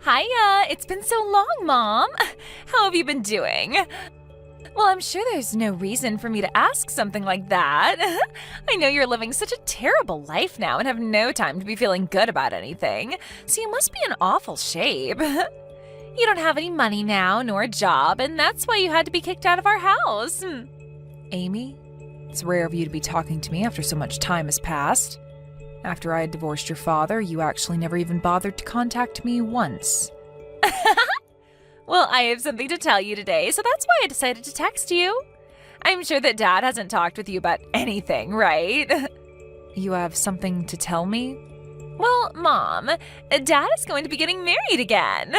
Hiya! It's been so long, Mom! How have you been doing? Well, I'm sure there's no reason for me to ask something like that. I know you're living such a terrible life now and have no time to be feeling good about anything, so you must be in awful shape. You don't have any money now, nor a job, and that's why you had to be kicked out of our house. Amy, it's rare of you to be talking to me after so much time has passed. After I had divorced your father, you actually never even bothered to contact me once. Well, I have something to tell you today, so that's why I decided to text you. I'm sure that Dad hasn't talked with you about anything, right? You have something to tell me? Well, Mom, Dad is going to be getting married again.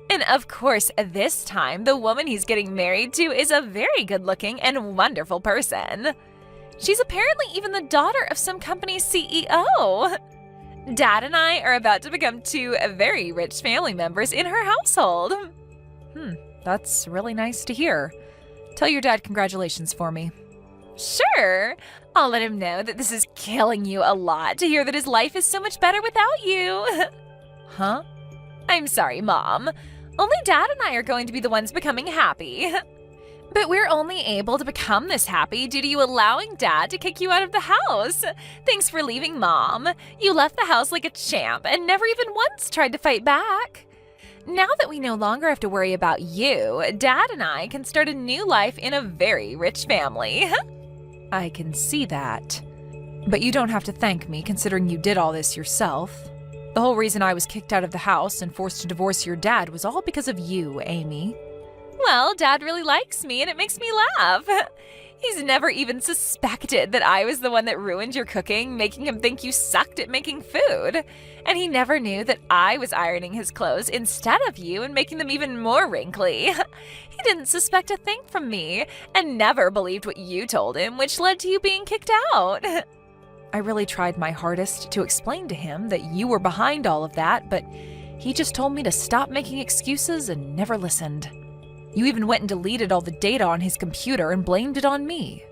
And of course, this time, the woman he's getting married to is a very good-looking and wonderful person. She's apparently even the daughter of some company's CEO. Dad and I are about to become two very rich family members in her household. That's really nice to hear. Tell your dad congratulations for me. Sure. I'll let him know that this is killing you a lot to hear that his life is so much better without you. Huh? I'm sorry, Mom. Only Dad and I are going to be the ones becoming happy. But we're only able to become this happy due to you allowing Dad to kick you out of the house. Thanks for leaving, Mom. You left the house like a champ and never even once tried to fight back. Now that we no longer have to worry about you, Dad and I can start a new life in a very rich family. I can see that. But you don't have to thank me, considering you did all this yourself. The whole reason I was kicked out of the house and forced to divorce your dad was all because of you, Amy. Well, Dad really likes me and it makes me laugh. He's never even suspected that I was the one that ruined your cooking, making him think you sucked at making food. And he never knew that I was ironing his clothes instead of you and making them even more wrinkly. He didn't suspect a thing from me and never believed what you told him, which led to you being kicked out. I really tried my hardest to explain to him that you were behind all of that, but he just told me to stop making excuses and never listened. You even went and deleted all the data on his computer and blamed it on me.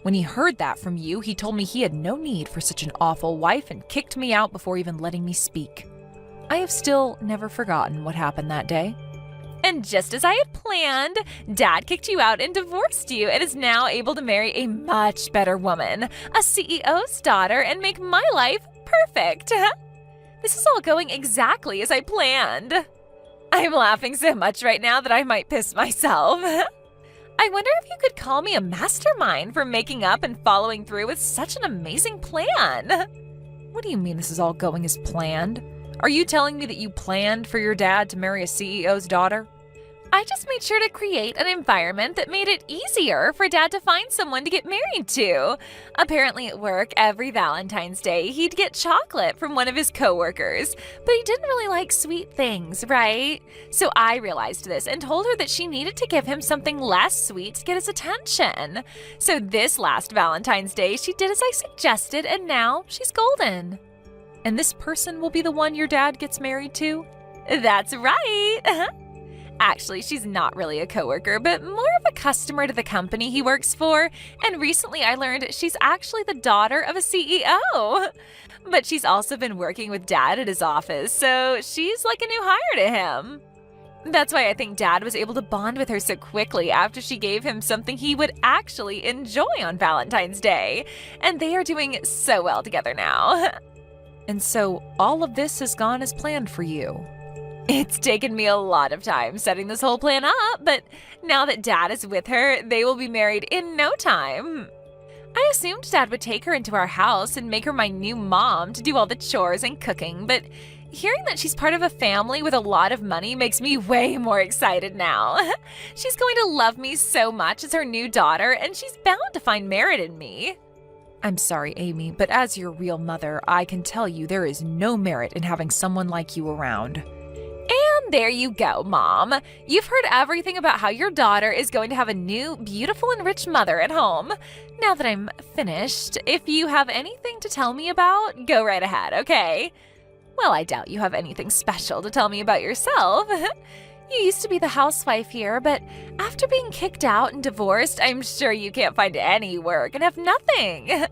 When he heard that from you, he told me he had no need for such an awful wife and kicked me out before even letting me speak. I have still never forgotten what happened that day. And just as I had planned, Dad kicked you out and divorced you and is now able to marry a much better woman, a CEO's daughter, and make my life perfect. This is all going exactly as I planned. I'm laughing so much right now that I might piss myself. I wonder if you could call me a mastermind for making up and following through with such an amazing plan. What do you mean this is all going as planned? Are you telling me that you planned for your dad to marry a CEO's daughter? I just made sure to create an environment that made it easier for Dad to find someone to get married to. Apparently at work, every Valentine's Day, he'd get chocolate from one of his coworkers, but he didn't really like sweet things, right? So I realized this and told her that she needed to give him something less sweet to get his attention. So this last Valentine's Day, she did as I suggested, and now she's golden. And this person will be the one your dad gets married to? That's right. Actually, she's not really a coworker, but more of a customer to the company he works for. And recently I learned she's actually the daughter of a CEO. But she's also been working with Dad at his office, so she's like a new hire to him. That's why I think Dad was able to bond with her so quickly after she gave him something he would actually enjoy on Valentine's Day. And they are doing so well together now. And so all of this has gone as planned for you. It's taken me a lot of time setting this whole plan up, but now that Dad is with her, they will be married in no time. I assumed Dad would take her into our house and make her my new mom to do all the chores and cooking, but hearing that she's part of a family with a lot of money makes me way more excited now. She's going to love me so much as her new daughter, and she's bound to find merit in me. I'm sorry, Amy, but as your real mother, I can tell you there is no merit in having someone like you around. And there you go, Mom. You've heard everything about how your daughter is going to have a new, beautiful, and rich mother at home. Now that I'm finished, if you have anything to tell me about, go right ahead, okay? Well, I doubt you have anything special to tell me about yourself. You used to be the housewife here, but after being kicked out and divorced, I'm sure you can't find any work and have nothing.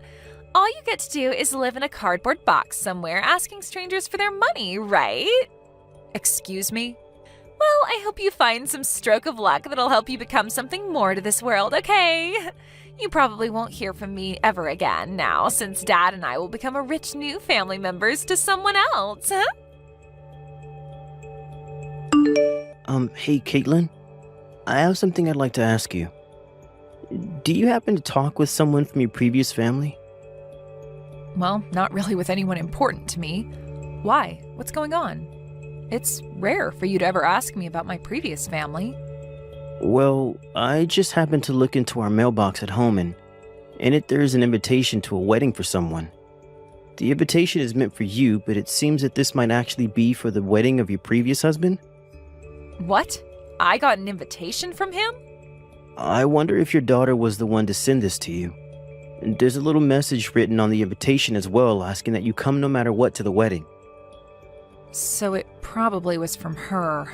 All you get to do is live in a cardboard box somewhere asking strangers for their money, right? Excuse me? Well, I hope you find some stroke of luck that'll help you become something more to this world, okay? You probably won't hear from me ever again now, since Dad and I will become a rich new family members to someone else, huh? Hey, Caitlin. I have something I'd like to ask you. Do you happen to talk with someone from your previous family? Well, not really with anyone important to me. Why? What's going on? It's rare for you to ever ask me about my previous family. Well, I just happened to look into our mailbox at home, and in it there's an invitation to a wedding for someone. The invitation is meant for you, but it seems that this might actually be for the wedding of your previous husband. What? I got an invitation from him? I wonder if your daughter was the one to send this to you. And there's a little message written on the invitation as well, asking that you come no matter what to the wedding. So it probably was from her.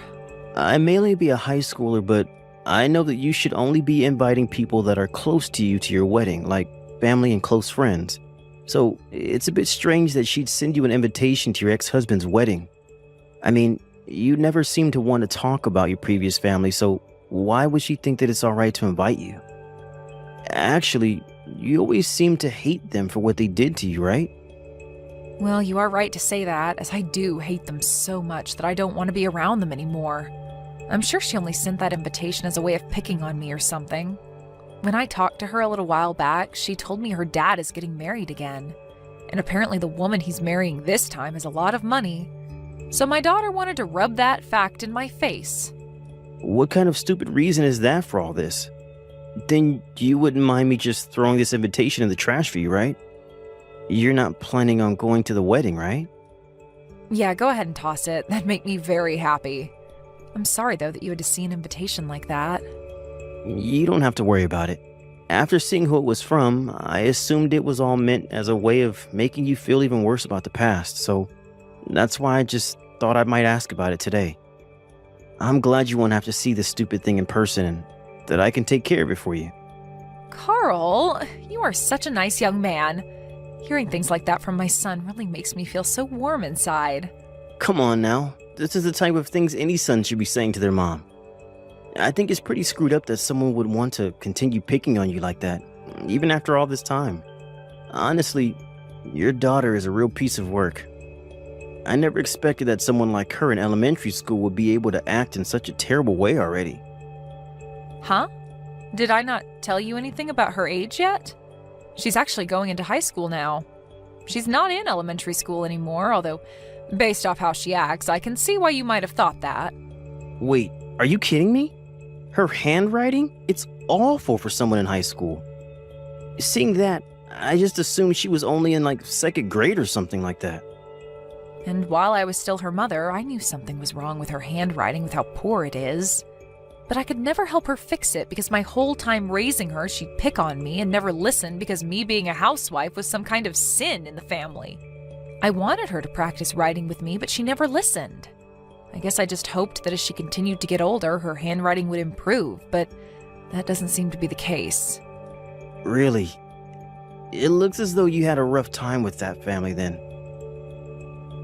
I may only be a high schooler, but I know that you should only be inviting people that are close to you to your wedding, like family and close friends. So it's a bit strange that she'd send you an invitation to your ex-husband's wedding. I mean, you never seem to want to talk about your previous family, so why would she think that it's alright to invite you? Actually, you always seem to hate them for what they did to you, right? Well, you are right to say that, as I do hate them so much that I don't want to be around them anymore. I'm sure she only sent that invitation as a way of picking on me or something. When I talked to her a little while back, she told me her dad is getting married again. And apparently the woman he's marrying this time has a lot of money. So my daughter wanted to rub that fact in my face. What kind of stupid reason is that for all this? Then you wouldn't mind me just throwing this invitation in the trash for you, right? You're not planning on going to the wedding, right? Yeah, go ahead and toss it. That'd make me very happy. I'm sorry, though, that you had to see an invitation like that. You don't have to worry about it. After seeing who it was from, I assumed it was all meant as a way of making you feel even worse about the past, so that's why I just thought I might ask about it today. I'm glad you won't have to see this stupid thing in person and that I can take care of it for you. Carl, you are such a nice young man. Hearing things like that from my son really makes me feel so warm inside. Come on now. This is the type of things any son should be saying to their mom. I think it's pretty screwed up that someone would want to continue picking on you like that, even after all this time. Honestly, your daughter is a real piece of work. I never expected that someone like her in elementary school would be able to act in such a terrible way already. Huh? Did I not tell you anything about her age yet? She's actually going into high school now. She's not in elementary school anymore, although, based off how she acts, I can see why you might have thought that. Wait, are you kidding me? Her handwriting? It's awful for someone in high school. Seeing that, I just assumed she was only in like second grade or something like that. And while I was still her mother, I knew something was wrong with her handwriting with how poor it is. But I could never help her fix it because my whole time raising her, she'd pick on me and never listen because me being a housewife was some kind of sin in the family. I wanted her to practice writing with me, but she never listened. I guess I just hoped that as she continued to get older, her handwriting would improve, but that doesn't seem to be the case. Really? It looks as though you had a rough time with that family then.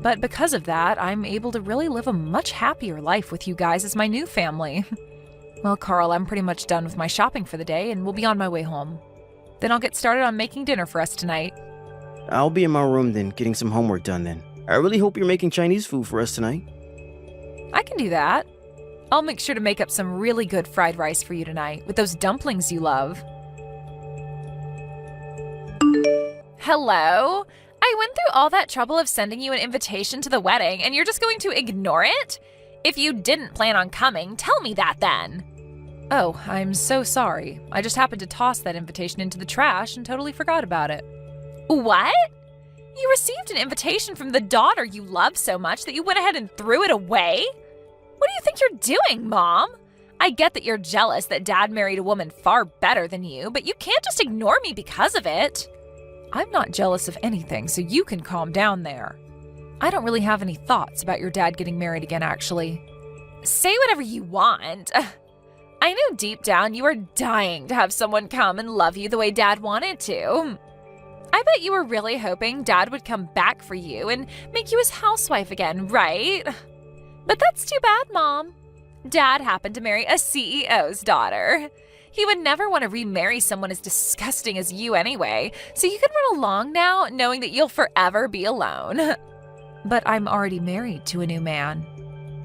But because of that, I'm able to really live a much happier life with you guys as my new family. Well, Carl, I'm pretty much done with my shopping for the day and will be on my way home. Then I'll get started on making dinner for us tonight. I'll be in my room then, getting some homework done then. I really hope you're making Chinese food for us tonight. I can do that. I'll make sure to make up some really good fried rice for you tonight with those dumplings you love. Hello? I went through all that trouble of sending you an invitation to the wedding, and you're just going to ignore it? If you didn't plan on coming, tell me that then. Oh, I'm so sorry. I just happened to toss that invitation into the trash and totally forgot about it. What? You received an invitation from the daughter you love so much that you went ahead and threw it away? What do you think you're doing, Mom? I get that you're jealous that Dad married a woman far better than you, but you can't just ignore me because of it. I'm not jealous of anything, so you can calm down there. I don't really have any thoughts about your dad getting married again, actually. Say whatever you want. I know deep down you are dying to have someone come and love you the way Dad wanted to. I bet you were really hoping Dad would come back for you and make you his housewife again, right? But that's too bad, Mom. Dad happened to marry a CEO's daughter. He would never want to remarry someone as disgusting as you anyway, so you can run along now knowing that you'll forever be alone. But I'm already married to a new man.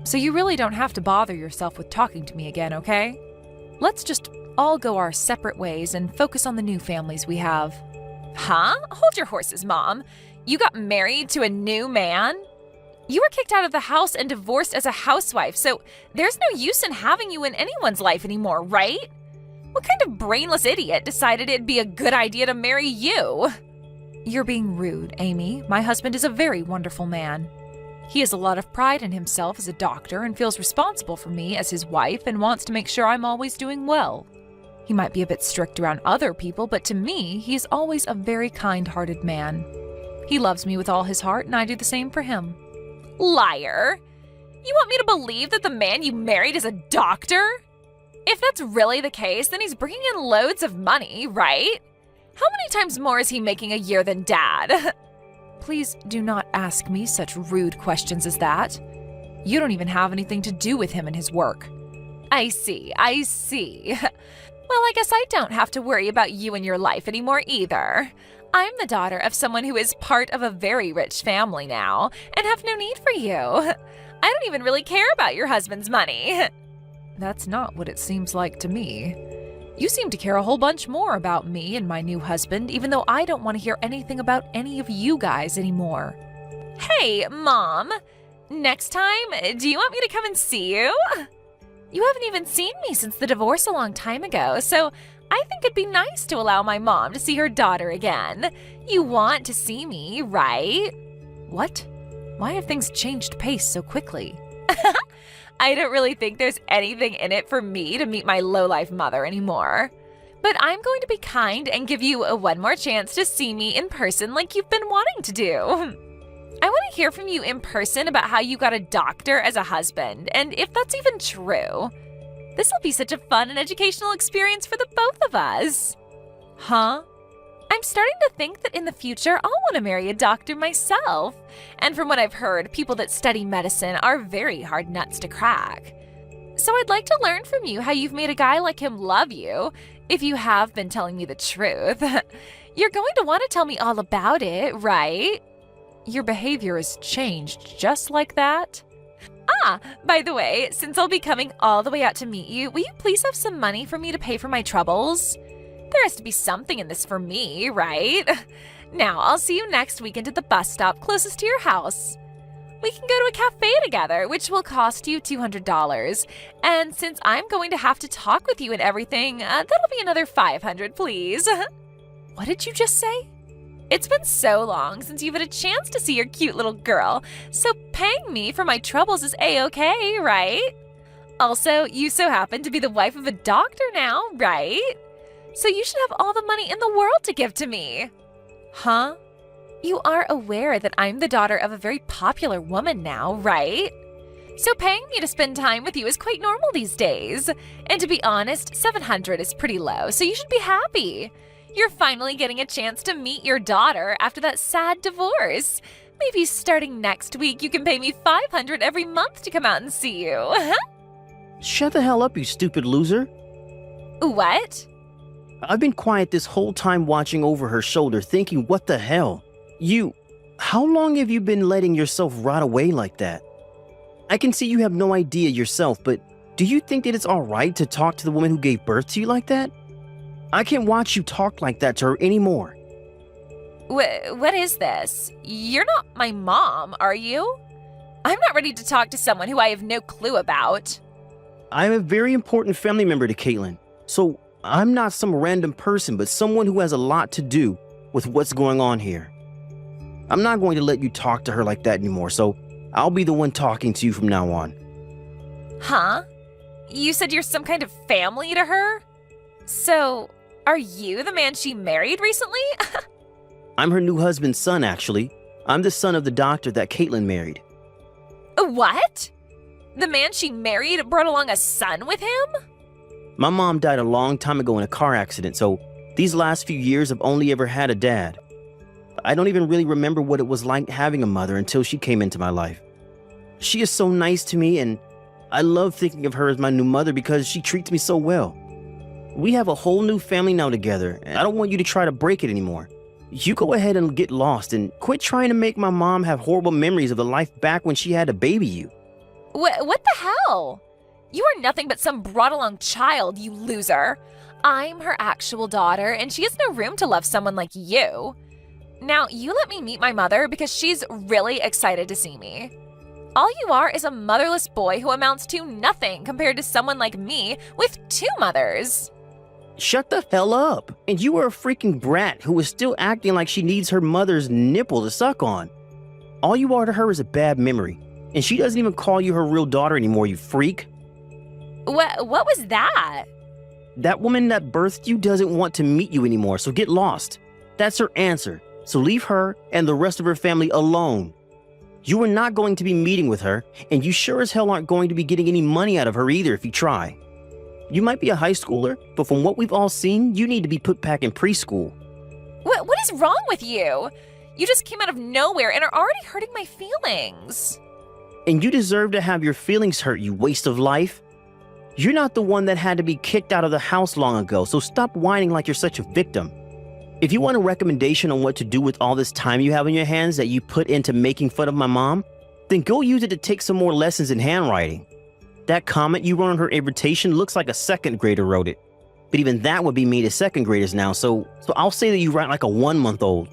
So you really don't have to bother yourself with talking to me again, okay? Let's just all go our separate ways and focus on the new families we have. Huh? Hold your horses, Mom. You got married to a new man? You were kicked out of the house and divorced as a housewife, so there's no use in having you in anyone's life anymore, right? What kind of brainless idiot decided it'd be a good idea to marry you? You're being rude, Amy. My husband is a very wonderful man. He has a lot of pride in himself as a doctor and feels responsible for me as his wife and wants to make sure I'm always doing well. He might be a bit strict around other people, but to me, he is always a very kind-hearted man. He loves me with all his heart, and I do the same for him. Liar! You want me to believe that the man you married is a doctor? If that's really the case, then he's bringing in loads of money, right? How many times more is he making a year than Dad? Please do not ask me such rude questions as that. You don't even have anything to do with him and his work. I see. Well, I guess I don't have to worry about you and your life anymore either. I'm the daughter of someone who is part of a very rich family now and have no need for you. I don't even really care about your husband's money. That's not what it seems like to me. You seem to care a whole bunch more about me and my new husband, even though I don't want to hear anything about any of you guys anymore. Hey, Mom. Next time, do you want me to come and see you? You haven't even seen me since the divorce a long time ago, so I think it'd be nice to allow my mom to see her daughter again. You want to see me, right? What? Why have things changed pace so quickly? I don't really think there's anything in it for me to meet my lowlife mother anymore. But I'm going to be kind and give you one more chance to see me in person like you've been wanting to do. I want to hear from you in person about how you got a doctor as a husband, and if that's even true. This will be such a fun and educational experience for the both of us. Huh? I'm starting to think that in the future I'll want to marry a doctor myself. And from what I've heard, people that study medicine are very hard nuts to crack. So I'd like to learn from you how you've made a guy like him love you, if you have been telling me the truth. You're going to want to tell me all about it, right? Your behavior has changed just like that? Ah, by the way, since I'll be coming all the way out to meet you, will you please have some money for me to pay for my troubles? There has to be something in this for me, right? Now, I'll see you next weekend at the bus stop closest to your house. We can go to a cafe together, which will cost you $200. And since I'm going to have to talk with you and everything, that'll be another $500, please. What did you just say? It's been so long since you've had a chance to see your cute little girl, so paying me for my troubles is A-okay, right? Also, you so happen to be the wife of a doctor now, right? So you should have all the money in the world to give to me. Huh? You are aware that I'm the daughter of a very popular woman now, right? So paying me to spend time with you is quite normal these days. And to be honest, $700 is pretty low, so you should be happy. You're finally getting a chance to meet your daughter after that sad divorce. Maybe starting next week, you can pay me $500 every month to come out and see you. Shut the hell up, you stupid loser. What? I've been quiet this whole time watching over her shoulder thinking, what the hell? How long have you been letting yourself rot away like that? I can see you have no idea yourself, but do you think that it's alright to talk to the woman who gave birth to you like that? I can't watch you talk like that to her anymore. What is this? You're not my mom, are you? I'm not ready to talk to someone who I have no clue about. I'm a very important family member to Caitlin, so I'm not some random person, but someone who has a lot to do with what's going on here. I'm not going to let you talk to her like that anymore, so I'll be the one talking to you from now on. Huh? You said you're some kind of family to her? So, are you the man she married recently? I'm her new husband's son, actually. I'm the son of the doctor that Caitlin married. What? The man she married brought along a son with him? My mom died a long time ago in a car accident, so these last few years I've only ever had a dad. I don't even really remember what it was like having a mother until she came into my life. She is so nice to me, and I love thinking of her as my new mother because she treats me so well. We have a whole new family now together, and I don't want you to try to break it anymore. You go ahead and get lost and quit trying to make my mom have horrible memories of the life back when she had to baby you. What the hell? You are nothing but some brought-along child, you loser. I'm her actual daughter, and she has no room to love someone like you. Now, you let me meet my mother because she's really excited to see me. All you are is a motherless boy who amounts to nothing compared to someone like me with 2 mothers. Shut the hell up. And you are a freaking brat who is still acting like she needs her mother's nipple to suck on. All you are to her is a bad memory, and she doesn't even call you her real daughter anymore, you freak. What was that? That woman that birthed you doesn't want to meet you anymore, so get lost. That's her answer. So leave her and the rest of her family alone. You are not going to be meeting with her, and you sure as hell aren't going to be getting any money out of her either if you try. You might be a high schooler, but from what we've all seen, you need to be put back in preschool. What is wrong with you? You just came out of nowhere and are already hurting my feelings. And you deserve to have your feelings hurt, you waste of life. You're not the one that had to be kicked out of the house long ago, so stop whining like you're such a victim. If you want a recommendation on what to do with all this time you have in your hands that you put into making fun of my mom, then go use it to take some more lessons in handwriting. That comment you wrote on her invitation looks like a 2nd grader wrote it. But even that would be mean to 2nd graders now, so I'll say that you write like a 1-month-old.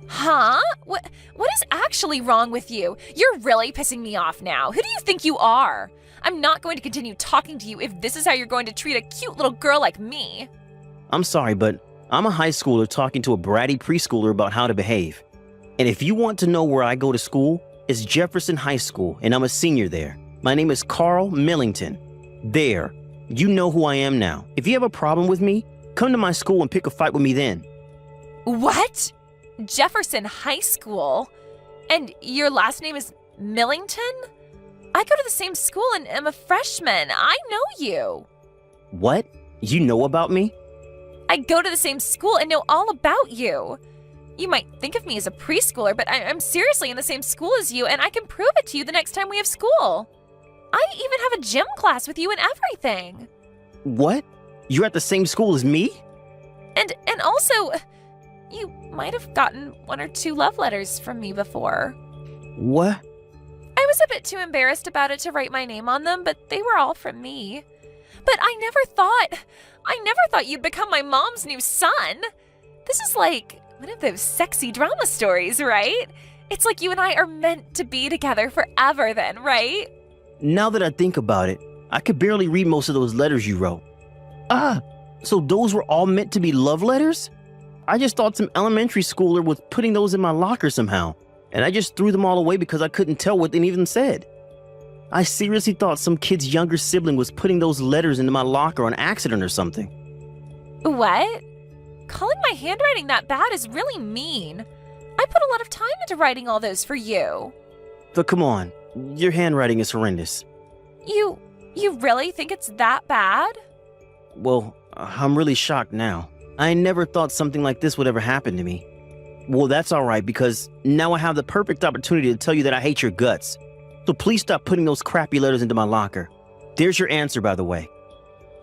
Huh? What is actually wrong with you? You're really pissing me off now. Who do you think you are? I'm not going to continue talking to you if this is how you're going to treat a cute little girl like me. I'm sorry, but I'm a high schooler talking to a bratty preschooler about how to behave. And if you want to know where I go to school, it's Jefferson High School, and I'm a senior there. My name is Carl Millington. There. You know who I am now. If you have a problem with me, come to my school and pick a fight with me then. What? Jefferson High School? And your last name is Millington? I go to the same school and am a freshman. I know you. What? You know about me? I go to the same school and know all about you. You might think of me as a preschooler, but I'm seriously in the same school as you, and I can prove it to you the next time we have school. I even have a gym class with you and everything. What? You're at the same school as me? And also, you might have gotten 1 or 2 love letters from me before. What? I was a bit too embarrassed about it to write my name on them, but they were all from me. But I never thought you'd become my mom's new son. This is like one of those sexy drama stories, right? It's like you and I are meant to be together forever then, right? Now that I think about it, I could barely read most of those letters you wrote. So those were all meant to be love letters? I just thought some elementary schooler was putting those in my locker somehow, and I just threw them all away because I couldn't tell what they even said. I seriously thought some kid's younger sibling was putting those letters into my locker on accident or something. What? Calling my handwriting that bad is really mean. I put a lot of time into writing all those for you. But come on, your handwriting is horrendous. You really think it's that bad? Well, I'm really shocked now. I never thought something like this would ever happen to me. Well, that's alright because now I have the perfect opportunity to tell you that I hate your guts. So please stop putting those crappy letters into my locker. There's your answer, by the way.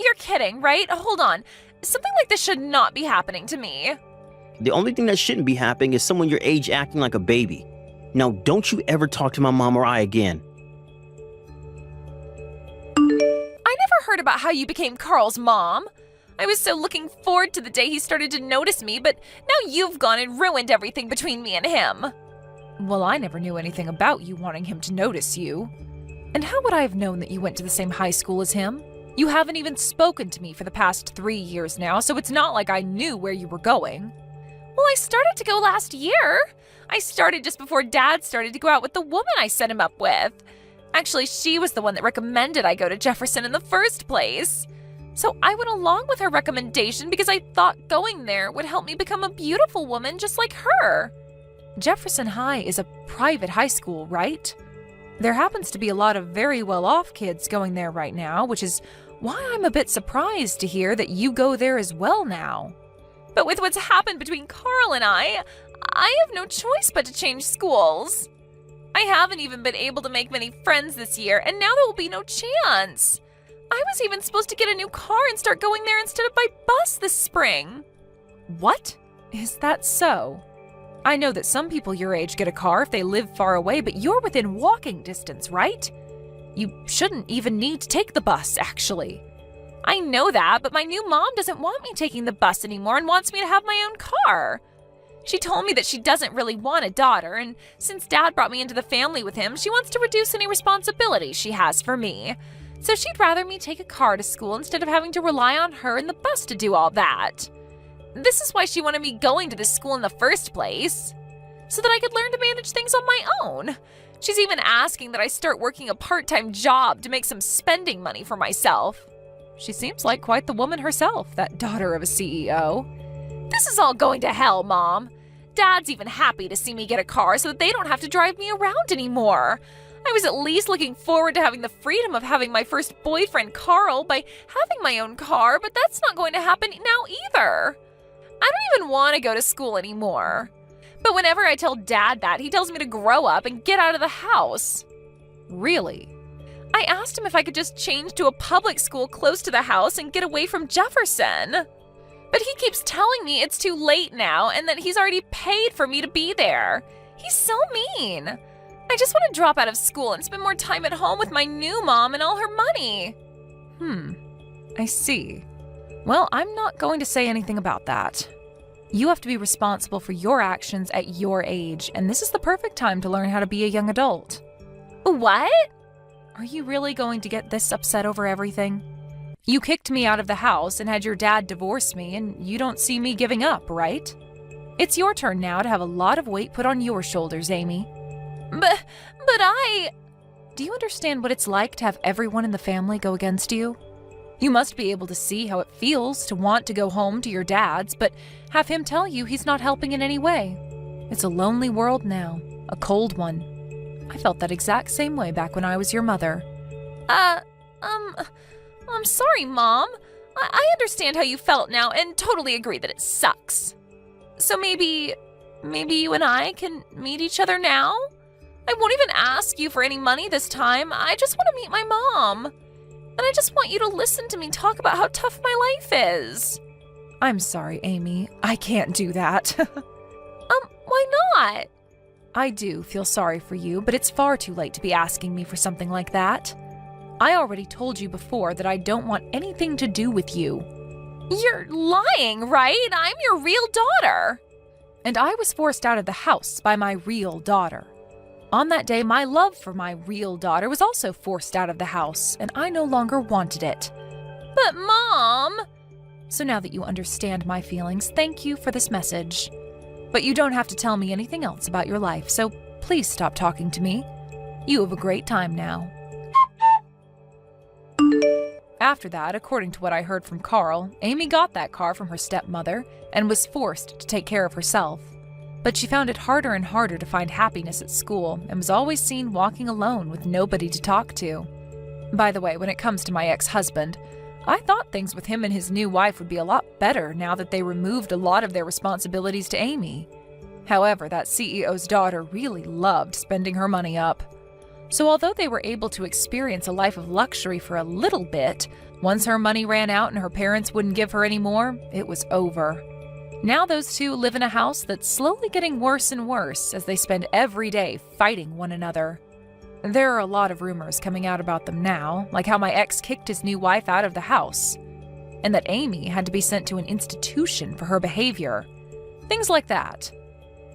You're kidding, right? Hold on. Something like this should not be happening to me. The only thing that shouldn't be happening is someone your age acting like a baby. Now, don't you ever talk to my mom or I again. I never heard about how you became Carl's mom. I was so looking forward to the day he started to notice me, but now you've gone and ruined everything between me and him. Well, I never knew anything about you wanting him to notice you. And how would I have known that you went to the same high school as him? You haven't even spoken to me for the past 3 years now, so it's not like I knew where you were going. Well, I started to go last year. I started just before Dad started to go out with the woman I set him up with. Actually, she was the one that recommended I go to Jefferson in the first place. So I went along with her recommendation because I thought going there would help me become a beautiful woman just like her. Jefferson High is a private high school, right? There happens to be a lot of very well-off kids going there right now, which is why I'm a bit surprised to hear that you go there as well now. But with what's happened between Carl and I have no choice but to change schools. I haven't even been able to make many friends this year, and now there will be no chance. I was even supposed to get a new car and start going there instead of by bus this spring. What? Is that so? I know that some people your age get a car if they live far away, but you're within walking distance, right? You shouldn't even need to take the bus, actually. I know that, but my new mom doesn't want me taking the bus anymore and wants me to have my own car. She told me that she doesn't really want a daughter, and since Dad brought me into the family with him, she wants to reduce any responsibility she has for me. So she'd rather me take a car to school instead of having to rely on her and the bus to do all that. This is why she wanted me going to this school in the first place, so that I could learn to manage things on my own. She's even asking that I start working a part-time job to make some spending money for myself. She seems like quite the woman herself, that daughter of a CEO. This is all going to hell, Mom. Dad's even happy to see me get a car so that they don't have to drive me around anymore. I was at least looking forward to having the freedom of having my first boyfriend, Carl, by having my own car, but that's not going to happen now either. I don't even want to go to school anymore. But whenever I tell Dad that, he tells me to grow up and get out of the house. Really? I asked him if I could just change to a public school close to the house and get away from Jefferson. But he keeps telling me it's too late now and that he's already paid for me to be there. He's so mean. I just want to drop out of school and spend more time at home with my new mom and all her money. I see. Well, I'm not going to say anything about that. You have to be responsible for your actions at your age, and this is the perfect time to learn how to be a young adult. What? Are you really going to get this upset over everything? You kicked me out of the house and had your dad divorce me, and you don't see me giving up, right? It's your turn now to have a lot of weight put on your shoulders, Amy. But I... Do you understand what it's like to have everyone in the family go against you? You must be able to see how it feels to want to go home to your dad's, but have him tell you he's not helping in any way. It's a lonely world now, a cold one. I felt that exact same way back when I was your mother. I'm sorry, Mom. I understand how you felt now and totally agree that it sucks. So maybe you and I can meet each other now? I won't even ask you for any money this time. I just want to meet my mom. And I just want you to listen to me talk about how tough my life is. I'm sorry, Amy. I can't do that. Why not? I do feel sorry for you, but it's far too late to be asking me for something like that. I already told you before that I don't want anything to do with you. You're lying, right? I'm your real daughter. And I was forced out of the house by my real daughter. On that day, my love for my real daughter was also forced out of the house, and I no longer wanted it. But Mom... So now that you understand my feelings, thank you for this message. But you don't have to tell me anything else about your life, so please stop talking to me. You have a great time now. After that, according to what I heard from Carl, Amy got that car from her stepmother and was forced to take care of herself. But she found it harder and harder to find happiness at school and was always seen walking alone with nobody to talk to. By the way, when it comes to my ex-husband, I thought things with him and his new wife would be a lot better now that they removed a lot of their responsibilities to Amy. However, that CEO's daughter really loved spending her money up. So although they were able to experience a life of luxury for a little bit, once her money ran out and her parents wouldn't give her any more, it was over. Now those two live in a house that's slowly getting worse and worse as they spend every day fighting one another. There are a lot of rumors coming out about them now, like how my ex kicked his new wife out of the house, and that Amy had to be sent to an institution for her behavior. Things like that.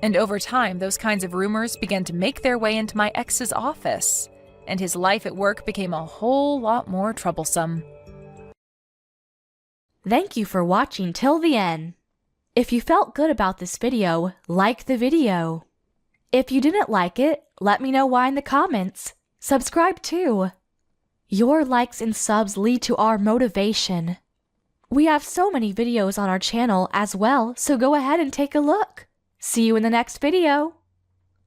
And over time, those kinds of rumors began to make their way into my ex's office, and his life at work became a whole lot more troublesome. Thank you for watching till the end. If you felt good about this video, like the video. If you didn't like it, let me know why in the comments. Subscribe too. Your likes and subs lead to our motivation. We have so many videos on our channel as well, so go ahead and take a look. See you in the next video.